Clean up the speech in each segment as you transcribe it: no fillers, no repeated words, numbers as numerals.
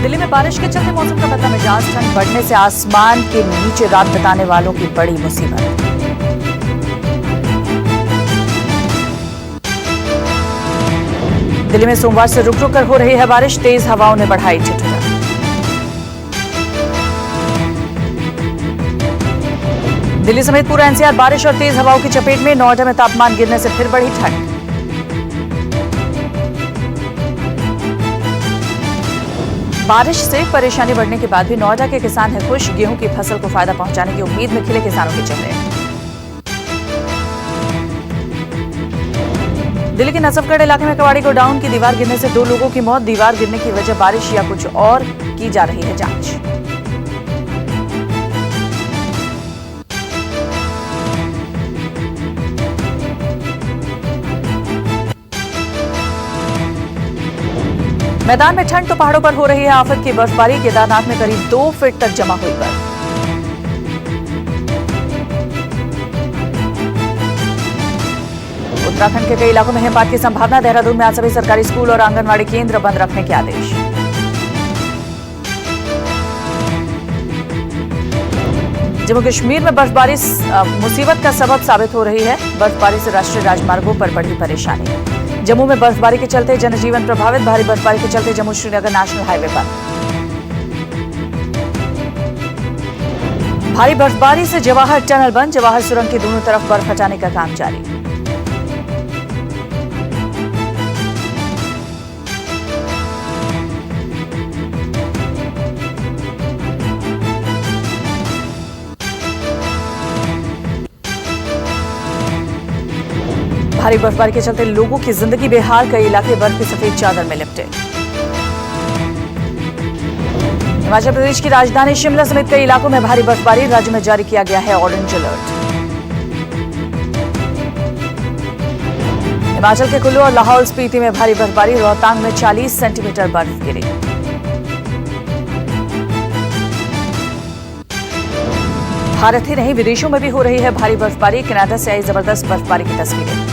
दिल्ली में बारिश के चलते मौसम का बदला मिजाज, ठंड बढ़ने से आसमान के नीचे रात बिताने वालों की बड़ी मुसीबत। दिल्ली में सोमवार से रुक रुक कर हो रही है बारिश, तेज हवाओं ने बढ़ाई ठिठुरन। दिल्ली समेत पूरा एनसीआर बारिश और तेज हवाओं की चपेट में। नोएडा में तापमान गिरने से फिर बढ़ी ठंड। बारिश से परेशानी बढ़ने के बाद भी नोएडा के किसान हैं खुश। गेहूं की फसल को फायदा पहुंचाने की उम्मीद में खिले किसानों के चेहरे। दिल्ली के नजफगढ़ इलाके में कवाड़ी गोडाउन की दीवार गिरने से 2 लोगों की मौत। दीवार गिरने की वजह बारिश या कुछ और, की जा रही है जांच। मैदान में ठंड तो पहाड़ों पर हो रही है आफत की बर्फबारी। केदारनाथ में करीब 2 फीट तक जमा हुई बर्फ। उत्तराखंड के कई इलाकों में हिमपात की संभावना। देहरादून में आज सभी सरकारी स्कूल और आंगनवाड़ी केंद्र बंद रखने के आदेश। जम्मू कश्मीर में बर्फबारी मुसीबत का सबब साबित हो रही है। बर्फबारी से राष्ट्रीय राजमार्गों पर बढ़ी परेशानी। जम्मू में बर्फबारी के चलते जनजीवन प्रभावित। भारी बर्फबारी के चलते जम्मू श्रीनगर नेशनल हाईवे बंद। भारी बर्फबारी से जवाहर टनल बंद। जवाहर सुरंग की दोनों तरफ बर्फ हटाने का काम जारी। भारी बर्फबारी के चलते लोगों की जिंदगी बेहाल। कई इलाके बर्फ की सफेद चादर में लिपटे। हिमाचल प्रदेश की राजधानी शिमला समेत कई इलाकों में भारी बर्फबारी। राज्य में जारी किया गया है ऑरेंज अलर्ट। हिमाचल के कुल्लू और लाहौल स्पीति में भारी बर्फबारी। रोहतांग में 40 सेंटीमीटर बर्फ गिरी। भारत ही नहीं, विदेशों में भी हो रही है भारी बर्फबारी। कनाडा से आई जबरदस्त बर्फबारी की तस्वीरें।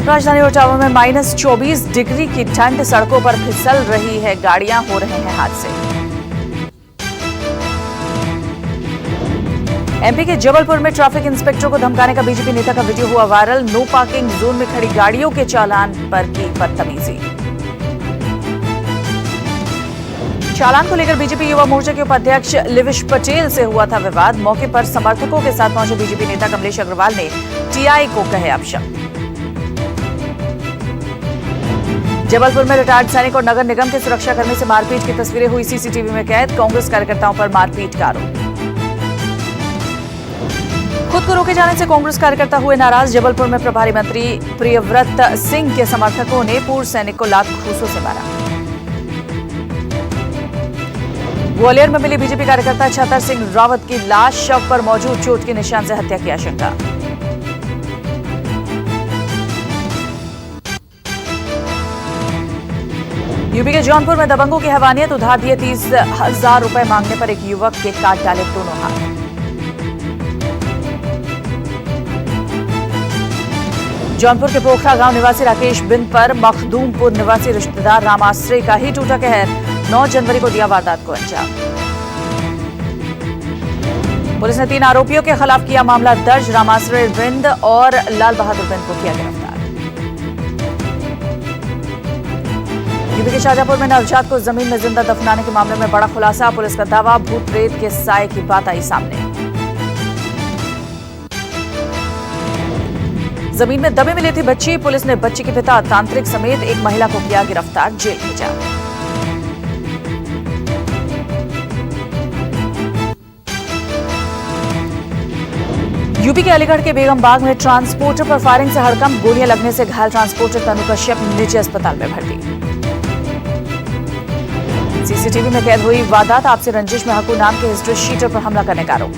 राजधानी ओटावा में -24 डिग्री की ठंड। सड़कों पर फिसल रही है गाड़ियां, हो रहे हैं हादसे। एमपी के जबलपुर में ट्रैफिक इंस्पेक्टर को धमकाने का बीजेपी नेता का वीडियो हुआ वायरल। नो पार्किंग जोन में खड़ी गाड़ियों के चालान पर की बदतमीजी। चालान को लेकर बीजेपी युवा मोर्चा के उपाध्यक्ष लिविश पटेल से हुआ था विवाद। मौके पर समर्थकों के साथ पहुंचे बीजेपी नेता कमलेश अग्रवाल ने टीआई को कहे अपशब्द। जबलपुर में रिटायर्ड सैनिक और नगर निगम के सुरक्षाकर्मी से मारपीट की तस्वीरें हुई सीसीटीवी में कैद। कांग्रेस कार्यकर्ताओं पर मारपीट का आरोप। खुद को रोके जाने से कांग्रेस कार्यकर्ता हुए नाराज। जबलपुर में प्रभारी मंत्री प्रियव्रत सिंह के समर्थकों ने पूर्व सैनिक को लात घूंसों से मारा। ग्वालियर में मिली बीजेपी कार्यकर्ता छतर सिंह रावत की लाश। शव पर मौजूद चोट के निशान से हत्या की आशंका। यूपी के जौनपुर में दबंगों की हैवानियत। उधार दिए 30,000 रुपए मांगने पर एक युवक के काट डाले दोनों हाथ। जौनपुर के पोखरा गांव निवासी राकेश बिंद पर मखदूमपुर निवासी रिश्तेदार रामाश्रय का ही टूटा कहर। 9 जनवरी को दिया वारदात को अंजाम। पुलिस ने 3 आरोपियों के खिलाफ किया मामला दर्ज। रामाश्रय बिंद और लाल बहादुर बिंद को किया गिरफ्तार। यूपी के शाहजहांपुर में नवजात को जमीन में जिंदा दफनाने के मामले में बड़ा खुलासा। पुलिस का दावा, भूत प्रेत के साए की बात आई सामने। जमीन में दबे मिली थी बच्ची। पुलिस ने बच्ची के पिता तांत्रिक समेत एक महिला को किया गिरफ्तार, जेल भेजा। यूपी के अलीगढ़ के बेगम बाग में ट्रांसपोर्टर पर फायरिंग से हड़कंप। गोलियां लगने से घायल ट्रांसपोर्टर तनु कश्यप निजी अस्पताल में भर्ती। सीसीटीवी में कैद हुई वारदात। आपसे रंजिश में हकू नाम के हिस्ट्री शीटर पर हमला करने का आरोप।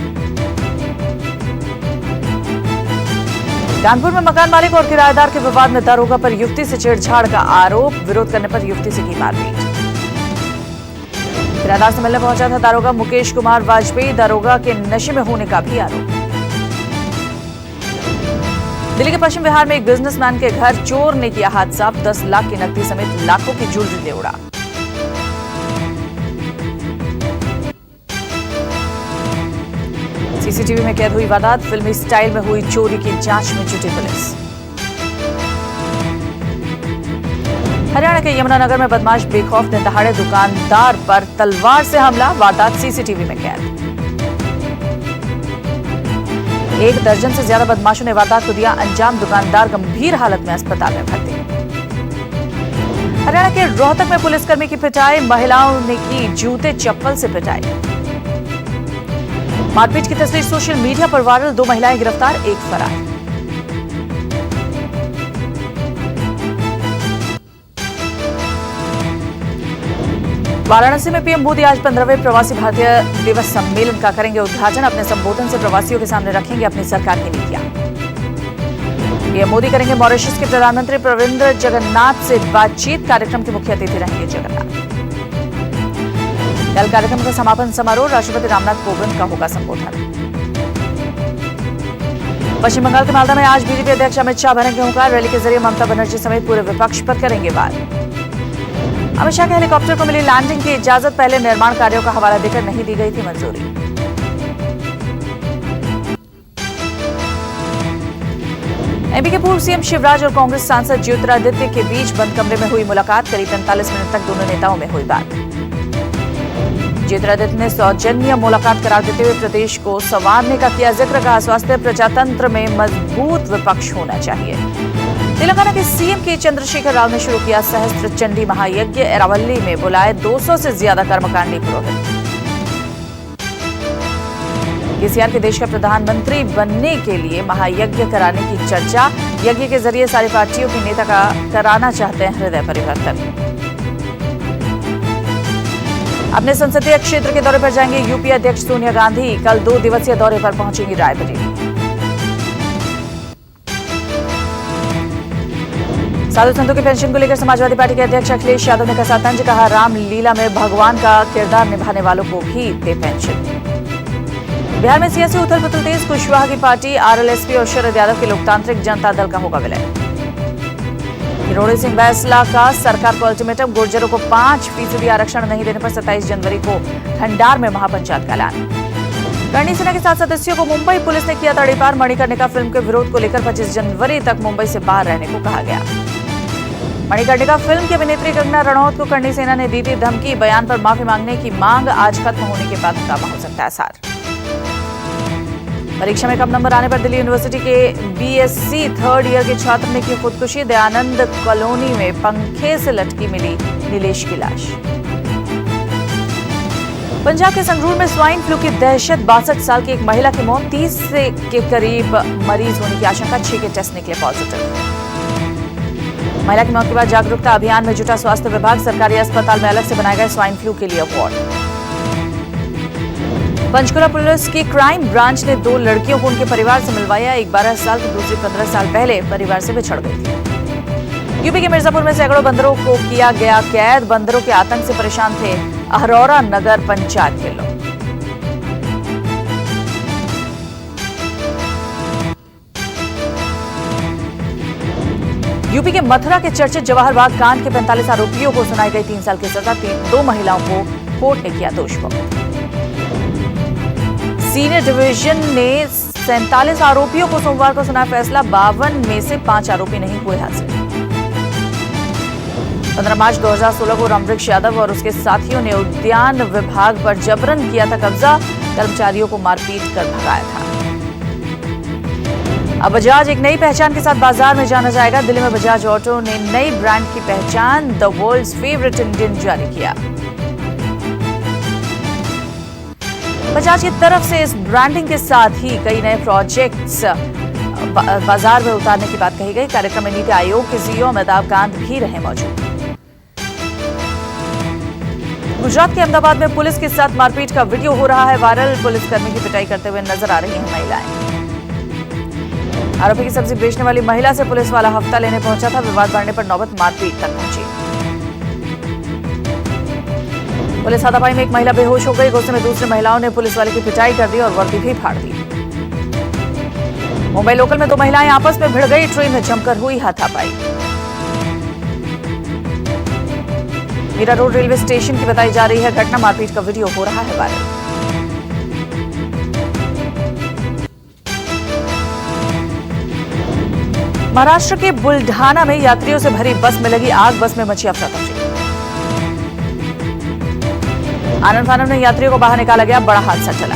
कानपुर में मकान मालिक और किराएदार के विवाद में दारोगा पर युवती से छेड़छाड़ का आरोप। विरोध करने पर युवती से की मारपीट। किराएदार से मिलने पहुंचा था दारोगा मुकेश कुमार वाजपेयी। दारोगा के नशे में होने का भी आरोप। दिल्ली के पश्चिम बिहार में एक बिजनेसमैन के घर चोर ने किया हादसा, 10 लाख की नकदी समेत लाखों की ज्वेलरी ले उड़ा। सीसीटीवी में कैद हुई वारदात, फिल्मी स्टाइल में हुई चोरी की जांच में जुटी पुलिस। हरियाणा के यमुनानगर में बदमाश बेखौफ ने दहाड़े दुकानदार पर तलवार से हमला, वारदात सीसीटीवी में कैद। 1 दर्जन से ज्यादा बदमाशों ने वारदात को दिया अंजाम, दुकानदार गंभीर हालत में अस्पताल में भर्ती। हरियाणा के रोहतक में पुलिसकर्मी की पिटाई, महिलाओं ने की जूते चप्पल से पिटाई। मारपीट की तस्वीर सोशल मीडिया पर वायरल, 2 महिलाएं गिरफ्तार, 1 फरार। वाराणसी में पीएम मोदी आज 15वें प्रवासी भारतीय दिवस सम्मेलन का करेंगे उद्घाटन, अपने संबोधन से प्रवासियों के सामने रखेंगे अपनी सरकार की नीतियां। पीएम मोदी करेंगे मॉरिशस के प्रधानमंत्री प्रविंद जगन्नाथ से बातचीत, कार्यक्रम के मुख्य अतिथि रहेंगे जगन्नाथ। कल कार्यक्रम का समापन समारोह, राष्ट्रपति रामनाथ कोविंद का होगा संबोधन। पश्चिम बंगाल के मालदा में आज बीजेपी अध्यक्ष अमित शाह भरेंगे हुंकार, रैली के जरिए ममता बनर्जी समेत पूरे विपक्ष पर करेंगे वार। अमित शाह के हेलीकॉप्टर को मिली लैंडिंग की इजाजत, पहले निर्माण कार्यों का हवाला देकर नहीं दी गई थी मंजूरी। एमपी के पूर्व सीएम शिवराज और कांग्रेस सांसद ज्योतिरादित्य के बीच बंद कमरे में हुई मुलाकात, करीब 45 मिनट तक दोनों नेताओं में हुई बात। ज्योतिरादित्य ने सौजन्य मुलाकात करार देते हुए प्रदेश को संवारने का किया जिक्र, कहा स्वास्थ्य प्रजातंत्र में मजबूत विपक्ष होना चाहिए। तेलंगाना के सीएम के चंद्रशेखर राव ने शुरू किया सहस्त्र चंडी महायज्ञ, एरावल्ली में बुलाए 200 से ज्यादा कर्मकांडी पुरोहित। केसीआर के देश का प्रधानमंत्री बनने के लिए महायज्ञ कराने की चर्चा, यज्ञ के जरिए सारी पार्टियों के नेता का कराना चाहते हैं हृदय परिवर्तन। अपने संसदीय क्षेत्र के दौरे पर जाएंगे यूपी अध्यक्ष सोनिया गांधी, कल 2 दिवसीय दौरे पर पहुंचेंगी रायबरेली। साधु संतों की पेंशन को लेकर समाजवादी पार्टी के अध्यक्ष अखिलेश यादव ने कसा तंज, कहा राम लीला में भगवान का किरदार निभाने वालों को भी दे पेंशन। बिहार में सियासी उथल पुथल तेज, कुशवाहा की पार्टी आरएलएसपी और शरद यादव के लोकतांत्रिक जनता दल का होगा विलय। किरोड़ी सिंह बैसला का सरकार को अल्टीमेटम, गुर्जरों को 5% आरक्षण नहीं देने पर 27 जनवरी को खंडार में महापंचायत का ऐलान। करणी सेना के 7 सदस्यों को मुंबई पुलिस ने किया तड़ीपार, मणिकर्णिका फिल्म के विरोध को लेकर 25 जनवरी तक मुंबई से बाहर रहने को कहा गया। मणिकर्णिका फिल्म की अभिनेत्री कंगना रनौत को करणी सेना ने दी थी धमकी, बयान पर माफी मांगने की मांग, आज खत्म होने के बाद हंगामा हो सकता है सार। परीक्षा में कम नंबर आने पर दिल्ली यूनिवर्सिटी के बीएससी 3rd ईयर के छात्र ने की खुदकुशी, दयानंद कॉलोनी में पंखे से लटकी मिली नीलेश की लाश। पंजाब के संगरूर में स्वाइन फ्लू की दहशत, 62 साल की एक महिला की मौत, 30 के करीब मरीज होने की आशंका, 6 के टेस्ट निकले पॉजिटिव। महिला की मौत के बाद जागरूकता अभियान में जुटा स्वास्थ्य विभाग, सरकारी अस्पताल में अलग से बनाए गए स्वाइन फ्लू के लिए वार्ड। पंचकुला पुलिस की क्राइम ब्रांच ने 2 लड़कियों को उनके परिवार से मिलवाया, एक 12 साल तो दूसरी 15 साल पहले परिवार से बिछड़ गई थी। यूपी के मिर्जापुर में सैकड़ों बंदरों को किया गया कैद, बंदरों के आतंक से परेशान थे अहरौरा नगर पंचायत के लोग। यूपी के मथुरा के चर्चित जवाहर बाग कांड के 45 आरोपियों को सुनाई गई 3 साल की सजा, 2 महिलाओं को कोर्ट ने किया दोषमुक्त। सीनियर डिवीजन ने 47 आरोपियों को सोमवार को सुना फैसला, 52 में से 5 आरोपी नहीं हुए हाजिर। 15 मार्च 2016 को रामवृक्ष यादव और उसके साथियों ने उद्यान विभाग पर जबरन किया था कब्जा, कर्मचारियों को मारपीट कर भगाया था। अब बजाज एक नई पहचान के साथ बाजार में जाना जाएगा, दिल्ली में बजाज ऑटो ने नई ब्रांड की पहचान द वर्ल्ड्स फेवरेट इंडियन जारी किया। बजाज की तरफ से इस ब्रांडिंग के साथ ही कई नए प्रोजेक्ट्स बाजार में उतारने की बात कही गई। कार्यक्रम में नीति आयोग के सीईओ अमिताभ कांत भी रहे मौजूद। गुजरात के अहमदाबाद में पुलिस के साथ मारपीट का वीडियो हो रहा है वायरल, पुलिसकर्मी की पिटाई करते हुए नजर आ रही हैं महिलाएं। आरोपी की सब्जी बेचने वाली महिला से पुलिस वाला हफ्ता लेने पहुंचा था, विवाद बढ़ने पर नौबत मारपीट तक पहुंची। पुलिस हाथापाई में एक महिला बेहोश हो गई, गुस्से में दूसरी महिलाओं ने पुलिस वाले की पिटाई कर दी और वर्दी भी फाड़ दी। मुंबई लोकल में दो महिलाएं आपस में भिड़ गई, ट्रेन में जमकर हुई हाथापाई। मीरा रोड रेलवे स्टेशन की बताई जा रही है घटना, मारपीट का वीडियो हो रहा है वायरल। महाराष्ट्र के बुल्ढाना में यात्रियों से भरी बस में लगी आग, बस में मची अफरा तफरी। आनन फानन में यात्रियों को बाहर निकाला गया, बड़ा हादसा चला।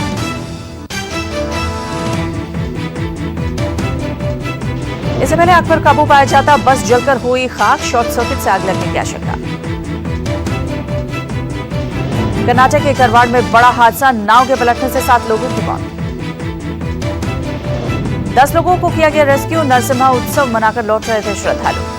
इससे पहले आग पर काबू पाया जाता, बस जलकर हुई खाक, शॉर्ट सर्किट से आग लगने की आशंका। कर्नाटक के करवाड़ में बड़ा हादसा, नाव के पलटने से 7 लोगों की मौत। 10 लोगों को किया गया रेस्क्यू, नरसिम्हा उत्सव मनाकर लौट रहे थे श्रद्धालु।